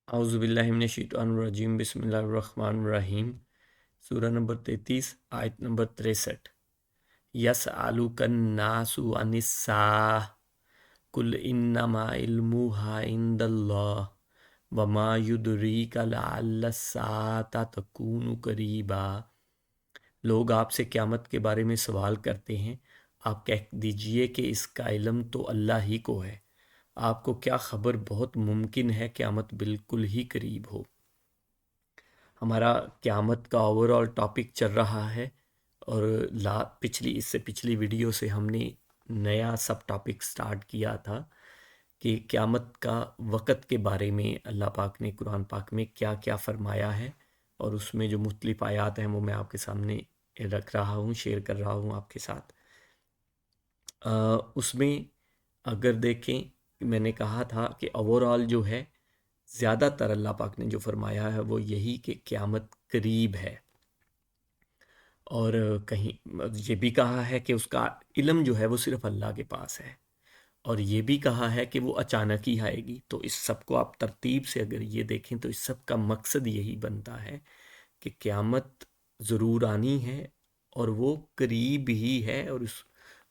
औज़ुबिल्लाहिमिनश्शैतानिर्रजीम बिस्मिल्लाहिर्रहमानिर्रहीम। सूरह नंबर 33 आयत नंबर 63। यसअलुकन्नासु अनिस्साअह कुल इन्नमा इल्मुहा इंदल्लाह वमा युद्रीका लअल्लस्साअता तकूनु करीबा। लोग आपसे क़यामत के बारे में सवाल करते हैं, आप कह दीजिए कि इसका इल्म तो अल्लाह ही को है। आपको क्या खबर, बहुत मुमकिन है क़यामत बिल्कुल ही करीब हो। हमारा क़यामत का ओवरऑल टॉपिक चल रहा है और इससे पिछली वीडियो से हमने नया सब टॉपिक स्टार्ट किया था कि क़यामत का वक़्त के बारे में अल्लाह पाक ने कुरान पाक में क्या क्या फ़रमाया है, और उसमें जो मुख्तलिफ़ आयात हैं वो मैं आपके सामने रख रहा हूँ, शेयर कर रहा हूँ आपके साथ। उसमें अगर देखें, मैंने कहा था कि ओवरऑल जो है ज़्यादातर अल्लाह पाक ने जो फरमाया है वो यही कि क़यामत करीब है, और कहीं ये भी कहा है कि उसका इल्म जो है वो सिर्फ़ अल्लाह के पास है, और ये भी कहा है कि वो अचानक ही आएगी। तो इस सब को आप तरतीब से अगर ये देखें तो इस सब का मकसद यही बनता है कि क़यामत ज़रूर आनी है और वो करीब ही है, और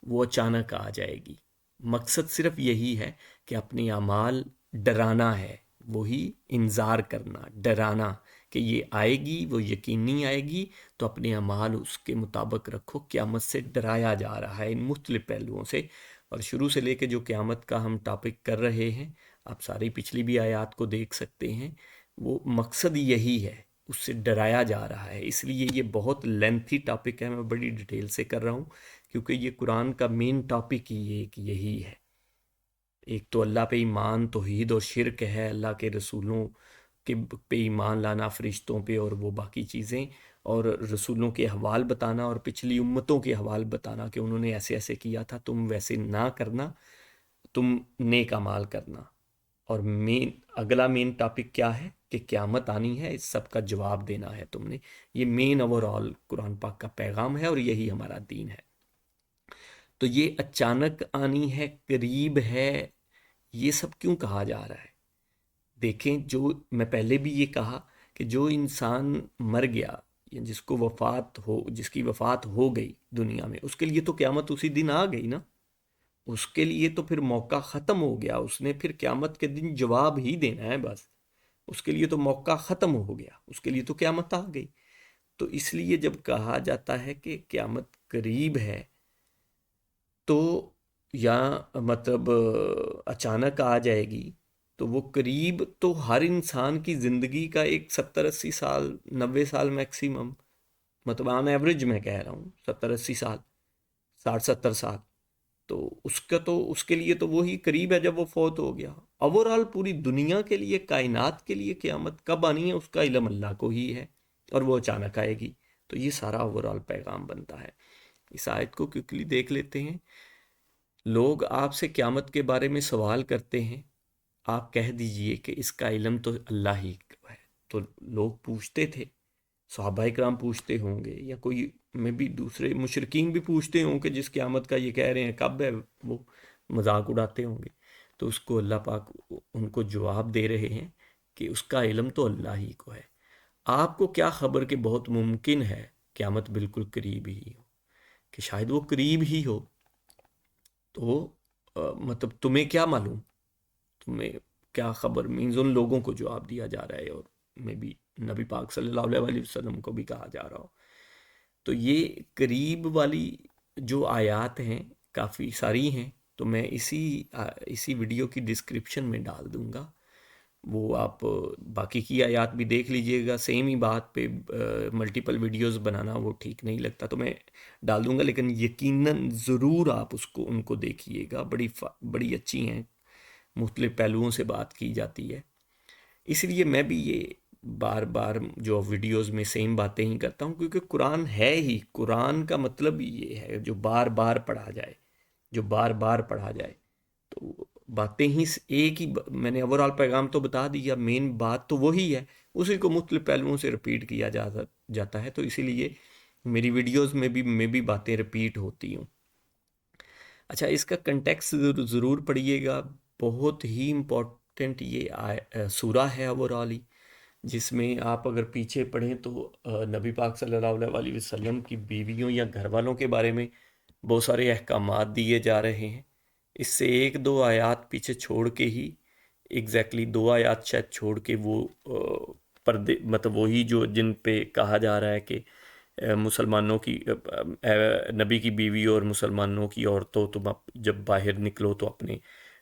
वो अचानक आ जाएगी। मकसद सिर्फ यही है कि अपने अमाल डराना है, वही इंतज़ार करना, डराना कि ये आएगी, वो यकीनी आएगी, तो अपने अमाल उसके मुताबिक रखो। क़यामत से डराया जा रहा है इन मुख्तलिफ़ पहलुओं से, और शुरू से लेके जो क़यामत का हम टॉपिक कर रहे हैं, आप सारी पिछली भी आयात को देख सकते हैं, वो मकसद यही है, उससे डराया जा रहा है। इसलिए ये बहुत लेंथी टॉपिक है, मैं बड़ी डिटेल से कर रहा हूँ क्योंकि ये कुरान का मेन टॉपिक ही एक यही है। एक तो अल्लाह पे ईमान, तौहीद और शिरक है, अल्लाह के रसूलों के पे ईमान लाना, फरिश्तों पे और वो बाकी चीज़ें, और रसूलों के हवाल बताना और पिछली उम्मतों के हवाल बताना कि उन्होंने ऐसे ऐसे किया था, तुम वैसे ना करना, तुम नेक अमाल करना। और अगला मेन टॉपिक क्या है कि क़यामत आनी है, इस सब का जवाब देना है तुमने। ये मेन ओवरऑल कुरान पाक का पैगाम है और यही हमारा दीन है। तो ये अचानक आनी है, करीब है, ये सब क्यों कहा जा रहा है? देखें, जो मैं पहले भी ये कहा कि जो इंसान मर गया या जिसकी वफ़ात हो गई दुनिया में, उसके लिए तो क़यामत उसी दिन आ गई ना। उसके लिए तो फिर मौका ख़त्म हो गया, उसने फिर क़यामत के दिन जवाब ही देना है बस। उसके लिए तो मौका ख़त्म हो गया, उसके लिए तो क़यामत आ गई। तो इसलिए जब कहा जाता है कि क़यामत करीब है, तो या मतलब अचानक आ जाएगी, तो वो करीब तो हर इंसान की ज़िंदगी का एक 70-80 साल, 90 साल मैक्सिमम, मतलब ऑन एवरेज मैं कह रहा हूँ 70-80 साल, 60-70 साल। तो उसके लिए तो वही करीब है जब वो फौत हो गया। ओवरऑल पूरी दुनिया के लिए, कायनात के लिए क़यामत कब आनी है उसका इल्म अल्लाह को ही है, और वो अचानक आएगी। तो ये सारा ओवरऑल पैगाम बनता है। इस आयत को क्विकली देख लेते हैं। लोग आपसे क़यामत के बारे में सवाल करते हैं, आप कह दीजिए कि इसका इल्म तो अल्लाह ही को है। तो लोग पूछते थे, सहाबा इकराम पूछते होंगे, या कोई में भी दूसरे मुशरिकीन भी पूछते होंगे, जिस क़यामत का ये कह रहे हैं कब है, वो मजाक उड़ाते होंगे। तो उसको अल्लाह पाक उनको जवाब दे रहे हैं कि उसका इल्म तो अल्लाह ही को है। आपको क्या खबर कि बहुत मुमकिन है क़यामत बिल्कुल करीब ही हो, कि शायद वो करीब ही हो। तो मतलब तुम्हें क्या मालूम, तुम्हें क्या खबर, मीन्स उन लोगों को जवाब दिया जा रहा है, और मे बी नबी पाक सल्लल्लाहु अलैहि वसल्लम को भी कहा जा रहा हो। तो ये करीब वाली जो आयात हैं काफ़ी सारी हैं, तो मैं इसी वीडियो की डिस्क्रिप्शन में डाल दूंगा, वो आप बाकी की आयात भी देख लीजिएगा। सेम ही बात पे मल्टीपल वीडियोस बनाना वो ठीक नहीं लगता, तो मैं डाल दूंगा, लेकिन यकीनन ज़रूर आप उनको देखिएगा। बड़ी अच्छी हैं, मुख्तलिफ़ पहलुओं से बात की जाती है। इसलिए मैं भी ये बार बार जो वीडियोस में सेम बातें ही करता हूँ, क्योंकि कुरान है ही, कुरान का मतलब ही ये है जो बार बार पढ़ा जाए, जो बार बार पढ़ा जाए। तो बातें ही एक ही, मैंने ओवरऑल पैगाम तो बता दिया, मेन बात तो वही है, उसी को मुख्तलिफ़ पहलुओं से रिपीट किया जाता है। तो इसीलिए मेरी वीडियोस में भी बातें रिपीट होती हूँ। अच्छा, इसका कंटेक्स्ट ज़रूर पढ़िएगा, बहुत ही امپورٹنٹ یہ سورہ ہے اوورال ہی، جس میں آپ اگر پیچھے پڑھیں تو نبی پاک صلی اللہ علیہ وسلم کی بیویوں یا گھر والوں کے بارے میں بہت سارے احکامات دیے جا رہے ہیں. اس سے ایک دو آیات پیچھے چھوڑ کے ہی، ایگزیکٹلی 2 آیات شاید چھوڑ کے، وہ پردے مطلب وہی جو جن پہ کہا جا رہا ہے کہ مسلمانوں کی نبی کی بیوی اور مسلمانوں کی عورتوں تم جب باہر نکلو تو اپنے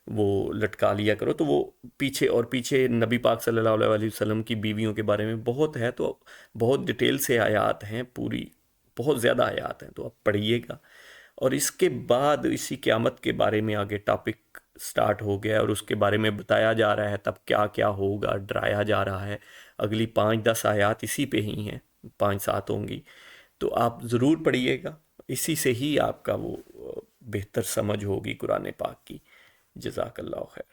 وہ لٹکا لیا کرو، تو وہ پیچھے اور پیچھے نبی پاک صلی اللہ علیہ وسلم کی بیویوں کے بارے میں بہت ہے، تو بہت ڈیٹیل سے آیات ہیں، پوری بہت زیادہ آیات ہیں، تو آپ پڑھیے گا. اور اس کے بعد اسی قیامت کے بارے میں آگے ٹاپک سٹارٹ ہو گیا، اور اس کے بارے میں بتایا جا رہا ہے تب کیا کیا ہوگا، ڈرایا جا رہا ہے. اگلی 5-10 آیات اسی پہ ہی ہیں، 5-7 ہوں گی، تو آپ ضرور پڑھیے گا. اسی سے ہی آپ کا وہ بہتر سمجھ ہوگی قرآن پاک کی. جزاک اللہ خیر.